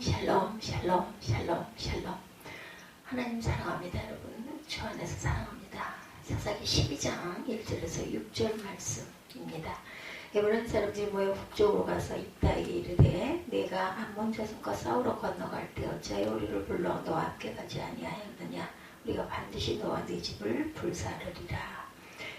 샬롬 샬롬 샬롬 샬롬. 하나님 사랑합니다. 여러분 주 안에서 사랑합니다. 사사기 12장 1절에서 6절 말씀입니다. 에브라임 사람들이 모여 북쪽으로 가서 입다에게 이르되 내가 암몬 자손과 싸우러 건너갈 때 어찌하여 우리를 불러 너와 함께 가지 아니하였느냐. 우리가 반드시 너와 네 집을 불사르리라.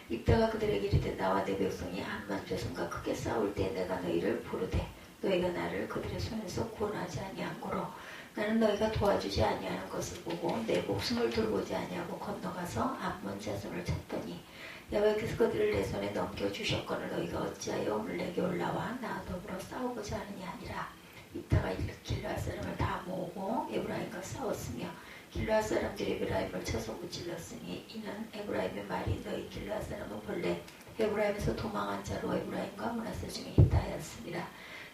입다가 그들에게 이르되 나와 내 백성이 암몬 자손과 크게 싸울 때 내가 너희를 부르되 너희가 나를 그들의 손에서 구원하지 아니한고로 나는 너희가 도와주지 아니하는 것을 보고 내 목숨을 돌보지 아니하고 건너가서 암몬 자손을 쳤더니 여호와께서 그들을 내 손에 넘겨주셨거늘 너희가 어찌하여 오늘 내게 올라와 나와 더불어 싸우고자 하느냐 하니라. 입다가 길르앗 사람을 다 모으고 에브라임과 싸웠으며 길르앗 사람들이 에브라임을 쳐서 무찔렀으니 이는 에브라임의 말이 너희 길르앗 사람은 본래 에브라임에서 도망한 자로 에브라임과 므낫세 중에 있다 하였습니다.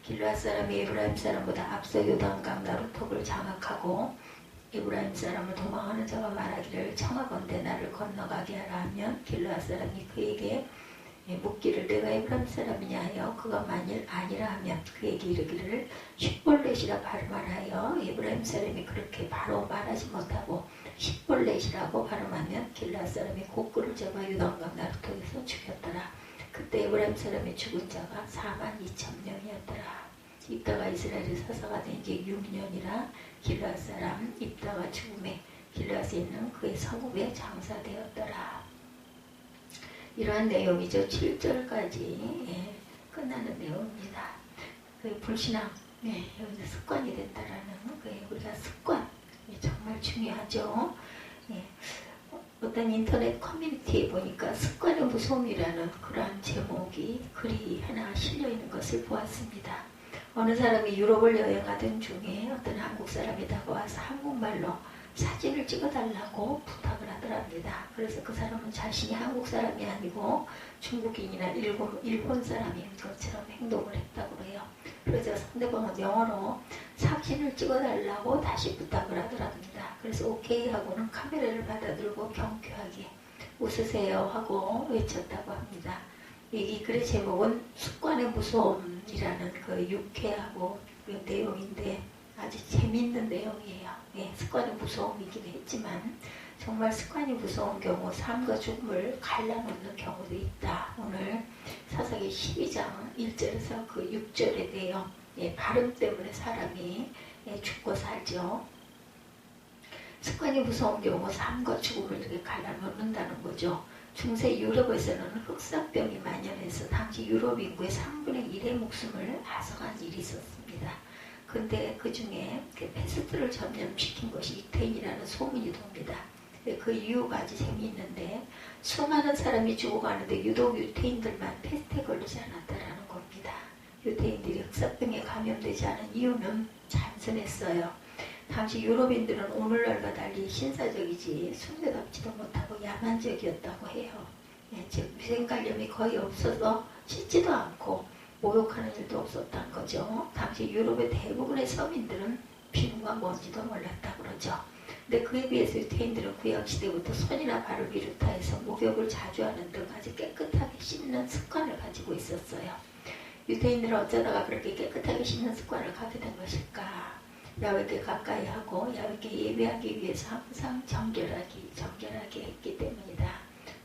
길르앗 사람이 에브라임 사람보다 앞서 요단강 나루턱을 장악하고 에브라임 사람을 도망하는 자가 말하기를 청하건대 나를 건너가게 하라 하면 길르앗 사람이 그에게 묻기를 내가 에브라임 사람이냐 하여 그가 만일 아니라 하면 그에게 이르기를 십볼렛이라 발음하여 에브라임 사람이 그렇게 바로 말하지 못하고 십볼렛이라고 발음하면 길르앗 사람이 곡구를 잡아 요단강 나루턱에서 죽였더라. 그때 에브라임 사람의 죽은 자가 42,000명이었더라. 입다가 이스라엘의 사사가 된 지 6년이라 길르앗 사람 입다가 죽음에 길르앗에 있는 그의 성읍에 장사되었더라. 이러한 내용이죠. 7절까지 끝나는 내용입니다. 그 불신앙, 여기서 습관이 됐다라는 우리가 습관 정말 중요하죠. 어떤 인터넷 커뮤니티에 보니까 습관의 무서움이라는 그러한 제목이 글이 하나 실려있는 것을 보았습니다. 어느 사람이 유럽을 여행하던 중에 어떤 한국 사람이 다가와서 한국말로 사진을 찍어달라고 부탁을 하더랍니다. 그래서 그 사람은 자신이 한국 사람이 아니고 중국인이나 일본 사람인 것처럼 행동을 했다고 해요. 그래서 상대방은 영어로 사진을 찍어달라고 다시 부탁을 하더랍니다. 그래서 오케이 하고는 카메라를 받아들고 경쾌하게 웃으세요 하고 외쳤다고 합니다. 이 글의 제목은 습관의 무서움이라는 그 유쾌하고 그 내용인데 아주 재미있는 내용이에요. 습관의 무서움이긴 했지만 정말 습관이 무서운 경우 삶과 죽음을 갈라놓는 경우도 있다. 오늘 사사기 12장 1절에서 그 6절에 대해 발음 때문에 사람이 죽고 살죠. 습관이 무서운 경우 삶과 죽음을 이렇게 갈라놓는다는 거죠. 중세 유럽에서는 흑사병이 만연해서 당시 유럽 인구의 3분의 1의 목숨을 앗아간 일이 있었습니다. 근데 그 중에 패스트를 전염시킨 것이 유태인이라는 소문이 돕니다. 그 이유가 아주 재미있는데 수많은 사람이 죽어가는데 유독 유태인들만 패스트에 걸리지 않았다라는 겁니다. 유태인들이 흑사병에 감염되지 않은 이유는 단순했어요. 당시 유럽인들은 오늘날과 달리 신사적이지 숭배받지도 못하고 야만적이었다고 해요. 즉 위생관념이 거의 없어서 씻지도 않고 목욕하는 일도 없었다는 거죠. 당시 유럽의 대부분의 서민들은 피부가 뭔지도 몰랐다고 그러죠. 근데 그에 비해서 유태인들은 구약시대부터 손이나 발을 비롯해서 목욕을 자주 하는 등 아주 깨끗하게 씻는 습관을 가지고 있었어요. 유태인들은 어쩌다가 그렇게 깨끗하게 씻는 습관을 갖게 된 것일까? 야훼께 가까이 하고 야훼께 예배하기 위해서 항상 정결하게 했기 때문이다.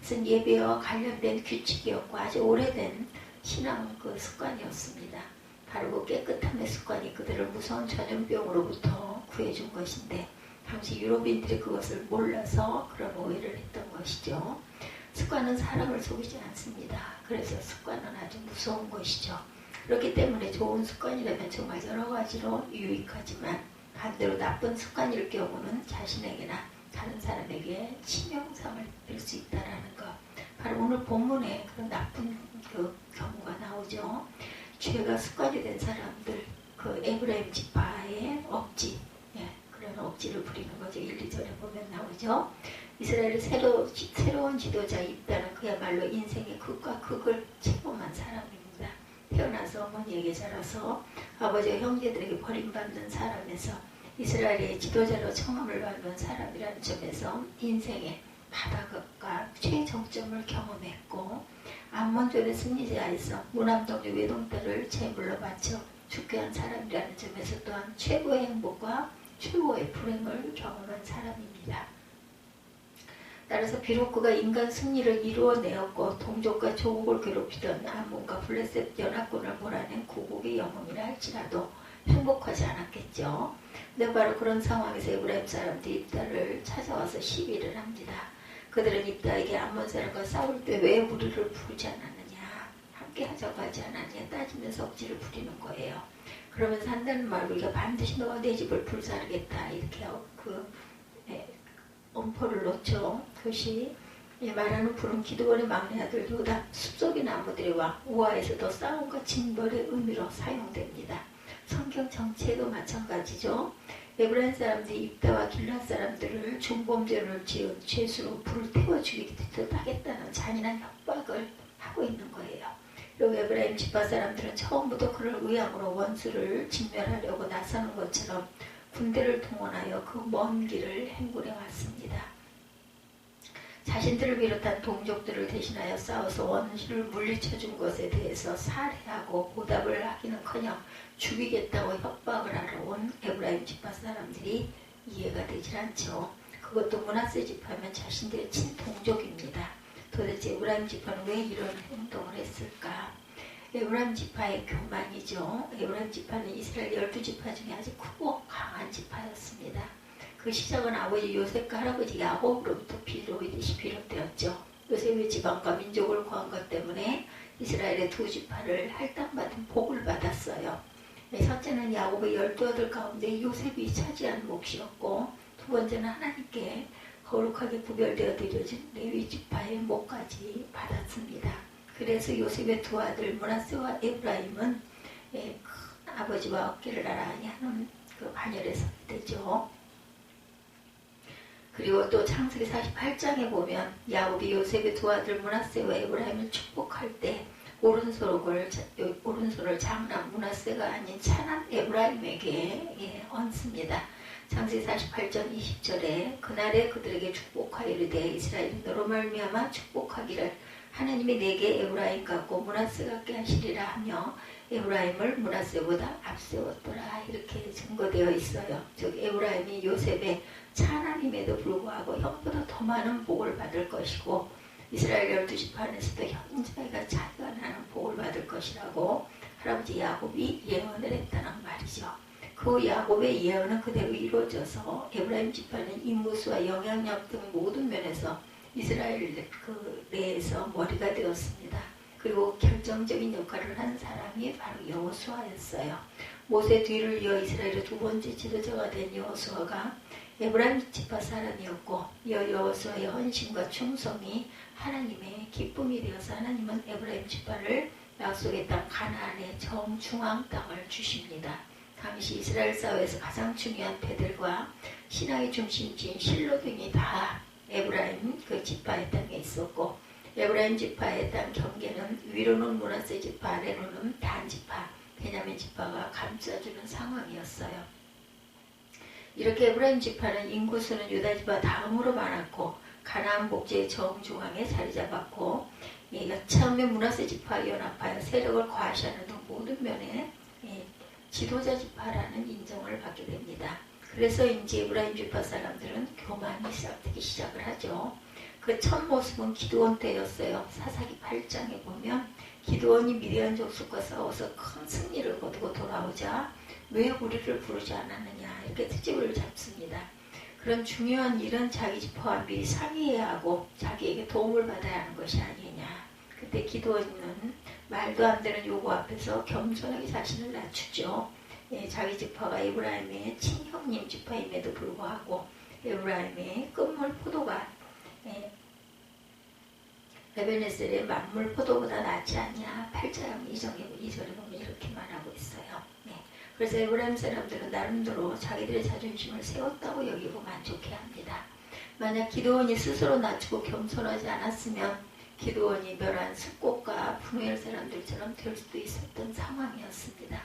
무슨 예배와 관련된 규칙이었고 아주 오래된 신앙 그 습관이었습니다. 바로 그 깨끗함의 습관이 그들을 무서운 전염병으로부터 구해준 것인데 당시 유럽인들이 그것을 몰라서 그런 오해를 했던 것이죠. 습관은 사람을 속이지 않습니다. 그래서 습관은 아주 무서운 것이죠. 그렇기 때문에 좋은 습관이라면 정말 여러 가지로 유익하지만 반대로 나쁜 습관일 경우는 자신에게나 다른 사람에게 치명상을 줄 수 있다는 것. 바로 오늘 본문에 그런 나쁜 그 경우가 나오죠. 죄가 습관이 된 사람들, 그 에브라임 지파의 억지, 그런 억지를 부리는 거죠. 1, 2절에 보면 나오죠. 이스라엘의 새로운 지도자 입다는 그야말로 인생의 극과 극을 체험한 사람입니다. 태어나서 어머니에게 자라서 아버지와 형제들에게 버림받는 사람에서 이스라엘의 지도자로 청함을 받는 사람이라는 점에서 인생의 바닥과 최정점을 경험했고 암몬전의 승리자에서 무남동료 외동딸을 제물로 바쳐 죽게 한 사람이라는 점에서 또한 최고의 행복과 최고의 불행을 경험한 사람입니다. 따라서 비록 그가 인간 승리를 이루어내었고 동족과 조국을 괴롭히던 암몬과 블레셋 연합군을 몰아낸 구국의 영웅이라 할지라도 행복하지 않았겠죠. 근데 바로 그런 상황에서 에브라임 사람들이 입다를 찾아와서 시비를 합니다. 그들은 입다에게 암몬 사람과 싸울 때 왜 우리를 부르지 않았느냐, 함께 하자고 하지 않았느냐 따지면서 억지를 부리는 거예요. 그러면서 한다는 말로 우리가 반드시 너와 내 집을 불사르겠다 이렇게 엄포를 놓죠. 그것이 말하는 푸른 기드온의 막내 아들 요담 숲속의 나무들의 왕 우아에서도 싸움과 징벌의 의미로 사용됩니다. 성경 전체도 마찬가지죠. 에브라임 사람들이 입다와 길앗 사람들을 중범죄를 지은 죄수로 불을 태워 죽이기도 하겠다는 잔인한 협박을 하고 있는 거예요. 그리고 에브라임 지파 사람들은 처음부터 그를 의향으로 원수를 진멸하려고 나서는 것처럼 군대를 동원하여 그 먼 길을 행군해 왔습니다. 자신들을 비롯한 동족들을 대신하여 싸워서 원수를 물리쳐준 것에 대해서 살해하고 보답을 하기는커녕 죽이겠다고 협박을 하러 온 에브라임 지파 사람들이 이해가 되질 않죠. 그것도 므낫세 지파면 자신들의 친동족입니다. 도대체 에브라임 지파는 왜 이런 행동을 했을까? 에브라임 지파의 교만이죠. 에브라임 지파는 이스라엘 12지파 중에 아주 크고 강한 지파였습니다. 그 시작은 아버지 요셉과 할아버지 야곱으로부터 비롯되었죠. 요셉의 지방과 민족을 구한 것 때문에 이스라엘의 두 지파를 할당받은 복을 받았어요. 첫째는 야곱의 12아들 가운데 요셉이 차지한 몫이었고, 두 번째는 하나님께 거룩하게 구별되어 드려진 레위 지파의 몫까지 받았습니다. 그래서 요셉의 두 아들 므낫세와 에브라임은 큰 아버지와 어깨를 나란히 하는 그 반열에 서게 되죠. 그리고 또 창세기 48장에 보면 야곱이 요셉의 두 아들 므낫세와 에브라임을 축복할 때 오른손을 장남 므낫세가 아닌 차남 에브라임에게 얹습니다. 창세기 48장 20절에 그날에 그들에게 축복하여 이르되 이스라엘이 너로 말미암아 축복하기를 하나님이 내게 에브라임 같고 므낫세 같게 하시리라 하며 에브라임을 므낫세보다 앞세웠더라 이렇게 증거되어 있어요. 즉 에브라임이 요셉의 차남임에도 불구하고 형보다 더 많은 복을 받을 것이고 이스라엘 12지파 안에서도 형제가 차이가 나는 복을 받을 것이라고 할아버지 야곱이 예언을 했다는 말이죠. 그 야곱의 예언은 그대로 이루어져서 에브라임 지파는 인구수와 영향력 등 모든 면에서 이스라엘 그 내에서 머리가 되었습니다. 그리고 결정적인 역할을 한 사람이 바로 여호수아였어요. 모세 뒤를 이어 이스라엘의 두 번째 지도자가 된 여호수아가 에브라임 지파 사람이었고 여호수아의 헌신과 충성이 하나님의 기쁨이 되어서 하나님은 에브라임 지파를 약속의 땅 가나안의 정중앙 땅을 주십니다. 당시 이스라엘 사회에서 가장 중요한 배들과 신하의 중심지인 실로 등이 다 에브라임 그 지파의 땅에 있었고 에브라임 지파의 땅 경계는 위로는 므낫세 지파 아래로는 단 지파 베냐민 지파가 감싸주는 상황이었어요. 이렇게 에브라임 지파는 인구수는 유다 지파 다음으로 많았고 가나안 복지의 정중앙에 자리 잡았고 처음에 므낫세 지파와 연합하여 세력을 과시하는 등 모든 면에 지도자 지파라는 인정을 받게 됩니다. 그래서 이제 에브라임 지파 사람들은 교만이 시작되기 시작을 하죠. 그 첫 모습은 기드온 때였어요. 사사기 8장에 보면 기드온이 미디안 족속과 싸워서 큰 승리를 거두고 돌아오자 왜 우리를 부르지 않았느냐 이렇게 트집을 잡습니다. 그런 중요한 일은 자기 지파와 미리 상의해야 하고 자기에게 도움을 받아야 하는 것이 아니냐. 그때 기드온은 말도 안 되는 요구 앞에서 겸손하게 자신을 낮추죠. 자기 지파가 에브라임의 친형님 지파임에도 불구하고 에브라임의 끝물 포도가 에베네셀의 만물 포도보다 낫지 않냐. 8장 2절에 보면 이렇게 말하고 있어요. 그래서 에브라임 사람들은 나름대로 자기들의 자존심을 세웠다고 여기고 만족해합니다. 만약 기드온이 스스로 낮추고 겸손하지 않았으면 기드온이 멸한 숫곳과 분우엘 사람들처럼 될 수도 있었던 상황이었습니다.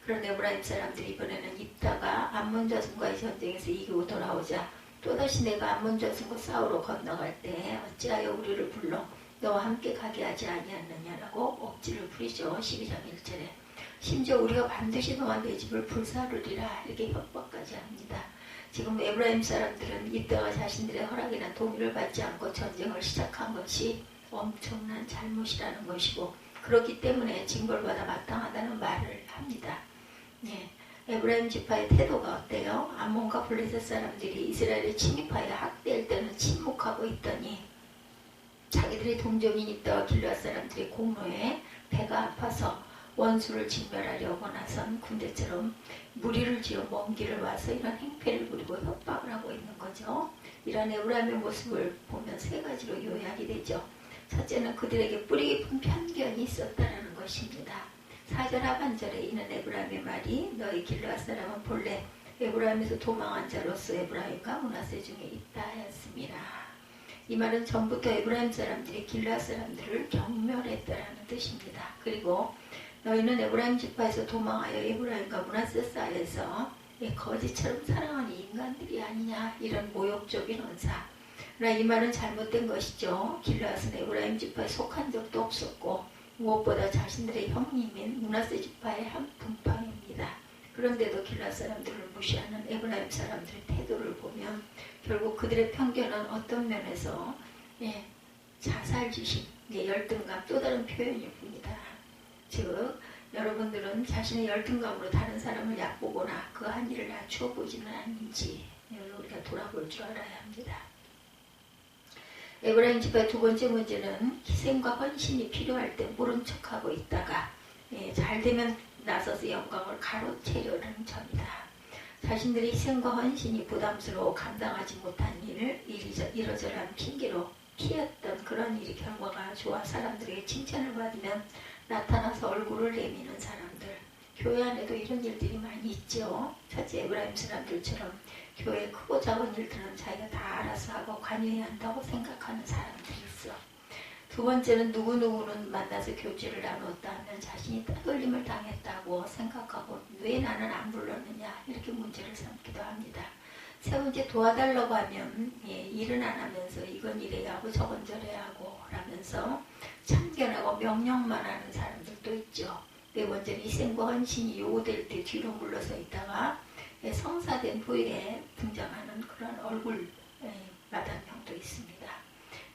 그런 에브라임 사람들이 이번에는 입다가 암몬 자손과의 전쟁에서 이기고 돌아오자 또다시 내가 암몬 자손과 싸우러 건너갈 때 어찌하여 우리를 불러 너와 함께 가게 하지 아니하느냐라고 억지를 부리죠. 12장 1절에 심지어 우리가 반드시 너와 내 집을 불사르리라 이렇게 협박까지 합니다. 지금 에브라임 사람들은 이때가 자신들의 허락이나 동의를 받지 않고 전쟁을 시작한 것이 엄청난 잘못이라는 것이고 그렇기 때문에 징벌받아 마땅하다는 말을 합니다. 네. 에브라임 지파의 태도가 어때요? 암몬과 블레셋 사람들이 이스라엘을 침입하여 학대할 때는 침묵하고 있더니 자기들이 동정인 입다와 길르앗 사람들의 공로에 배가 아파서 원수를 진멸하려고 나선 군대처럼 무리를 지어 먼 길을 와서 이런 행패를 부리고 협박을 하고 있는 거죠. 이런 에브라임의 모습을 보면 세 가지로 요약이 되죠. 첫째는 그들에게 뿌리 깊은 편견이 있었다는 것입니다. 4절 하반절에 이는 에브라임의 말이 너희 길르앗 사람은 본래 에브라임에서 도망한 자로서 에브라임과 므낫세 중에 있다 하였습니다. 이 말은 전부터 에브라임 사람들이 길르앗 사람들을 경멸했다라는 뜻입니다. 그리고 너희는 에브라임 지파에서 도망하여 에브라임과 므낫세 사이에서 거지처럼 사랑하는 인간들이 아니냐 이런 모욕적인 언사. 그러나 이 말은 잘못된 것이죠. 길르앗은 에브라임 지파에 속한 적도 없었고 무엇보다 자신들의 형님인 므낫세 지파의 한 분파입니다. 그런데도 길르앗 사람들을 무시하는 에브라임 사람들의 태도를 보면 결국 그들의 편견은 어떤 면에서 자살지심, 열등감 또 다른 표현일 뿐이다. 즉 여러분들은 자신의 열등감으로 다른 사람을 얕보거나 그 한 일을 낮추어 보지는 않는지 우리가 돌아볼 줄 알아야 합니다. 에브라임 지파의 두 번째 문제는 희생과 헌신이 필요할 때 모른 척하고 있다가 잘 되면 나서서 영광을 가로채려는 점이다. 자신들의 희생과 헌신이 부담스러워 감당하지 못한 일을 이러저러한 핑계로 피했던 그런 일이 결과가 좋아 사람들에게 칭찬을 받으면 나타나서 얼굴을 내미는 사람들. 교회 안에도 이런 일들이 많이 있죠. 첫째 에브라임 사람들처럼 교회 크고 작은 일들은 자기가 다 알아서 하고 관여해야 한다고 생각하는 사람들이 있어. 두 번째는 누구누구는 만나서 교제를 나눴다 하면 자신이 따돌림을 당했다고 생각하고 왜 나는 안 불렀느냐 이렇게 문제를 삼기도 합니다. 세 번째 도와달라고 하면 일은 안 하면서 이건 이래야 하고 저건 저래야 하고 라면서 참견하고 명령만 하는 사람들도 있죠. 네 번째는 희생과 헌신이 요구될 때 뒤로 물러서 있다가 성사된 후에 등장하는 그런 얼굴 마담형도 있습니다.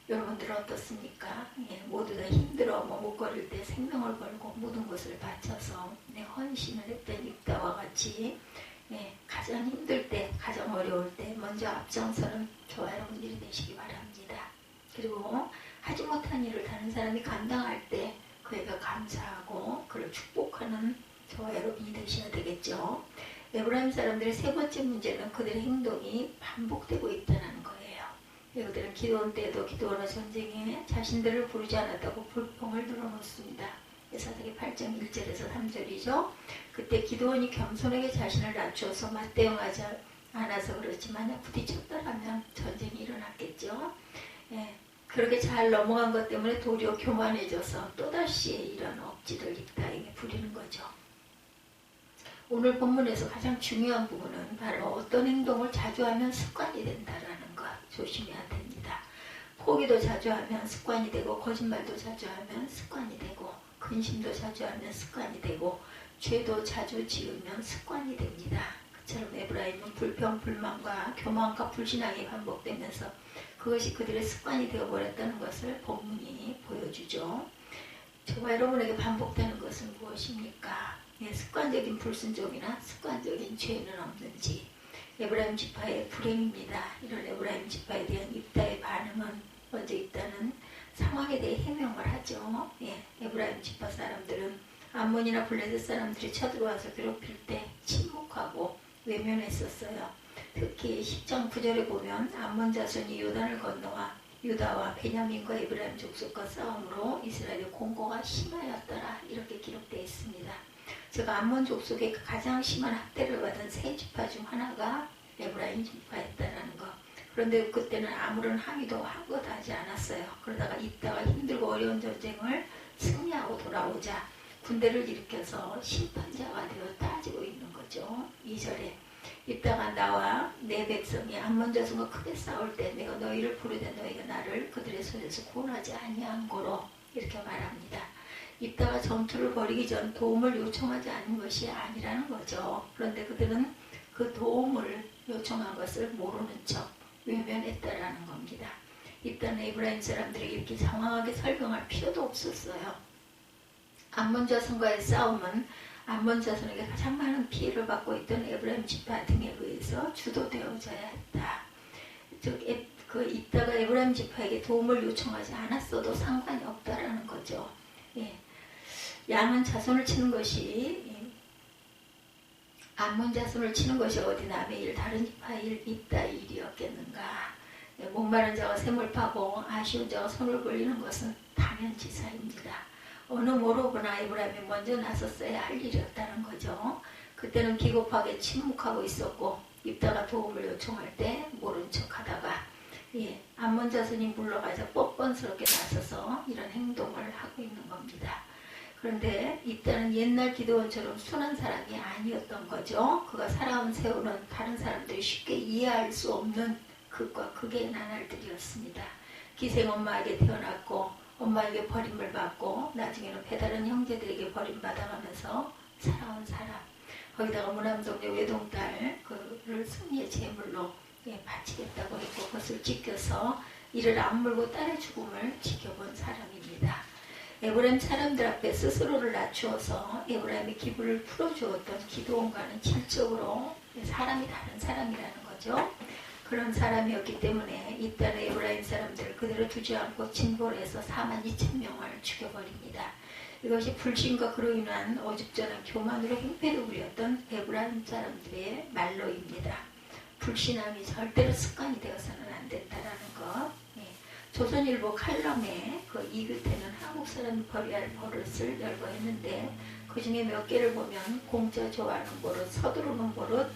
여러분들은 어떻습니까? 모두 다 힘들어 머뭇거릴 때 생명을 걸고 모든 것을 바쳐서 헌신을 했던 입다와 같이 가장 힘들 때, 가장 어려울 때 먼저 앞장서는 저와 여러분들이 되시기 바랍니다. 그리고 하지 못한 일을 다른 사람이 감당할 때 그에게 감사하고 그를 축복하는 저와 여러분이 되셔야 되겠죠. 에브라임 사람들의 세 번째 문제는 그들의 행동이 반복되고 있다는 거예요. 그들은 기도원 때도 기도원의 전쟁에 자신들을 부르지 않았다고 불평을 늘어놓습니다. 사사기 8장 1절에서 3절이죠. 그때 기도원이 겸손하게 자신을 낮추어서 맞대응하지 않아서 그렇지 만약 부딪혔더라면 전쟁이 일어났겠죠. 그렇게 잘 넘어간 것 때문에 도리어 교만해져서 또다시 이런 억지를 입다에게 부리는 거죠. 오늘 본문에서 가장 중요한 부분은 바로 어떤 행동을 자주 하면 습관이 된다는 것 조심해야 됩니다. 포기도 자주 하면 습관이 되고 거짓말도 자주 하면 습관이 되고 근심도 자주 하면 습관이 되고 죄도 자주 지으면 습관이 됩니다. 그처럼 에브라임은 불평, 불만과 교만과 불신앙이 반복되면서 그것이 그들의 습관이 되어버렸다는 것을 본문이 보여주죠. 저와 여러분에게 반복되는 것은 무엇입니까? 습관적인 불순종이나 습관적인 죄는 없는지. 에브라임 지파의 불행입니다. 이런 에브라임 지파에 대한 입다의 반응은 먼저 입다는 상황에 대해 해명을 하죠. 에브라임 지파 사람들은 암몬이나 블레셋 사람들이 쳐들어와서 괴롭힐 때 침묵하고 외면했었어요. 특히 10장 9절에 보면 암몬 자손이 요단을 건너와 유다와 베냐민과 에브라임 족속과 싸움으로 이스라엘의 공고가 심하였더라 이렇게 기록되어 있습니다. 즉 암몬 족속의 가장 심한 학대를 받은 세 지파 중 하나가 에브라임 지파였다는 것. 그런데 그때는 아무런 항의도 하고도 하지 않았어요. 그러다가 있다가 힘들고 어려운 전쟁을 승리하고 돌아오자 군대를 일으켜서 심판자가 되어 따지고 있는 거죠. 2절에 있다가 나와 내 백성이 암몬 자손과 크게 싸울 때 내가 너희를 부르되 너희가 나를 그들의 손에서 구원하지 아니한 고로 이렇게 말합니다. 입다가 전투를 벌이기 전 도움을 요청하지 않은 것이 아니라는 거죠. 그런데 그들은 그 도움을 요청한 것을 모르는 척 외면했다라는 겁니다. 입다는 에브라임 사람들에게 이렇게 장황하게 설명할 필요도 없었어요. 암몬 자손과의 싸움은 암몬 자손에게 가장 많은 피해를 받고 있던 에브라임 지파 등에 의해서 주도되어져야 했다. 그 입다가 에브라임 지파에게 도움을 요청하지 않았어도 상관이 없다라는 거죠. 예. 양은 자손을 치는 것이 암몬 자손을 치는 것이 어디 남의 일 다른 지파의 일 입다의 일이었겠는가. 예. 목마른 자가 샘을 파고 아쉬운 자가 손을 벌리는 것은 당연지사입니다. 어느 모로구나 에브라임이 먼저 나섰어야 할 일이었다는 거죠. 그때는 기겁하게 침묵하고 있었고 입다가 도움을 요청할 때 모른 척하다가 암몬 자손이 물러가서 뻔뻔스럽게 나서서 이런 행동을 하고 있는 겁니다. 그런데 입다는 옛날 기드온처럼 순한 사람이 아니었던 거죠. 그가 살아온 세월은 다른 사람들이 쉽게 이해할 수 없는 극과 극의 나날들이었습니다. 기생 엄마에게 태어났고 엄마에게 버림을 받고 나중에는 배다른 형제들에게 버림받아가면서 살아온 사람. 거기다가 무남동네 외동딸 그를 승리의 제물로 바치겠다고 했고 그것을 지켜서 이를 악물고 딸의 죽음을 지켜본 사람입니다. 에브라임 사람들 앞에 스스로를 낮추어서 에브라임의 기분을 풀어주었던 기드온과는 질적으로 사람이 다른 사람이라는 거죠. 그런 사람이었기 때문에 이때는 에브라임 사람들을 그대로 두지 않고 진벌해서 42,000명을 죽여버립니다. 이것이 불신과 그로 인한 어줍잖은 교만으로 행패를 부렸던 에브라임 사람들의 말로입니다. 불신함이 절대로 습관이 되어서는 안 된다라는 것. 조선일보 칼럼에 그 이 끝에는 한국 사람이 버려야 할 버릇을 열거했는데 그 중에 몇 개를 보면 공짜 좋아하는 버릇, 서두르는 버릇,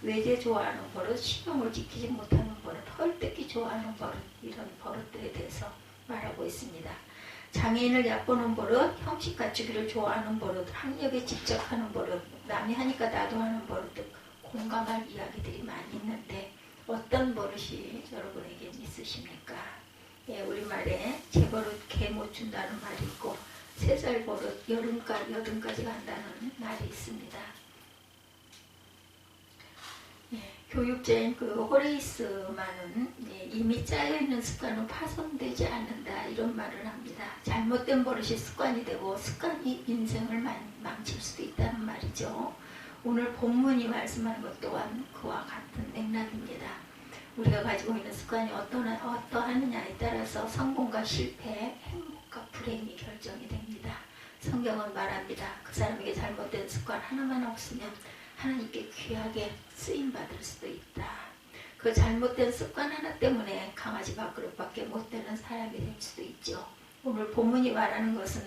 외제 좋아하는 버릇, 신용을 지키지 못하는 버릇, 헐뜯기 좋아하는 버릇 이런 버릇들에 대해서 말하고 있습니다. 장애인을 얕보는 버릇, 형식 갖추기를 좋아하는 버릇, 학력에 집착하는 버릇, 남이 하니까 나도 하는 버릇 등 공감할 이야기들이 많이 있는데 어떤 버릇이 여러분에게 있으십니까? 우리말에 재버릇 개 못 준다는 말이 있고 3살 버릇 여든까지 간다는 말이 있습니다. 교육자인 그 호레이스만은 이미 짜여있는 습관은 파손되지 않는다 이런 말을 합니다. 잘못된 버릇이 습관이 되고 습관이 인생을 망칠 수도 있다는 말이죠. 오늘 본문이 말씀하는 것 또한 그와 같은 맥락입니다. 우리가 가지고 있는 습관이 어떠하느냐에 따라서 성공과 실패, 행복과 불행이 결정이 됩니다. 성경은 말합니다. 그 사람에게 잘못된 습관 하나만 없으면 하나님께 귀하게 쓰임받을 수도 있다. 그 잘못된 습관 하나 때문에 강아지 밥그릇밖에 못 되는 사람이 될 수도 있죠. 오늘 본문이 말하는 것은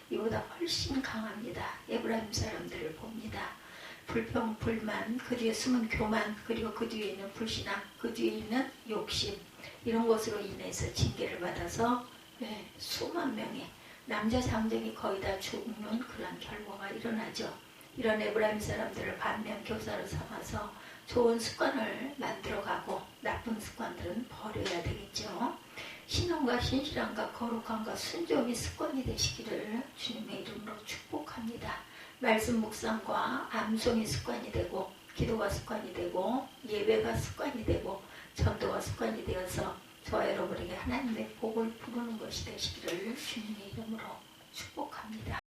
이보다 훨씬 강합니다. 에브라임 사람들을 봅니다. 불평, 불만, 그 뒤에 숨은 교만, 그리고 그 뒤에 있는 불신앙, 그 뒤에 있는 욕심 이런 것으로 인해서 징계를 받아서 수만 명의 남자 장정이 거의 다 죽는 그런 결과가 일어나죠. 이런 에브라임 사람들을 반면 교사로 삼아서 좋은 습관을 만들어가고 나쁜 습관들은 버려야 되겠죠. 신앙과 신실함과 거룩함과 순종이 습관이 되시기를 주님의 이름으로 축복합니다. 말씀 묵상과 암송이 습관이 되고 기도가 습관이 되고 예배가 습관이 되고 전도가 습관이 되어서 저와 여러분에게 하나님의 복을 부르는 것이 되시기를 주님의 이름으로 축복합니다.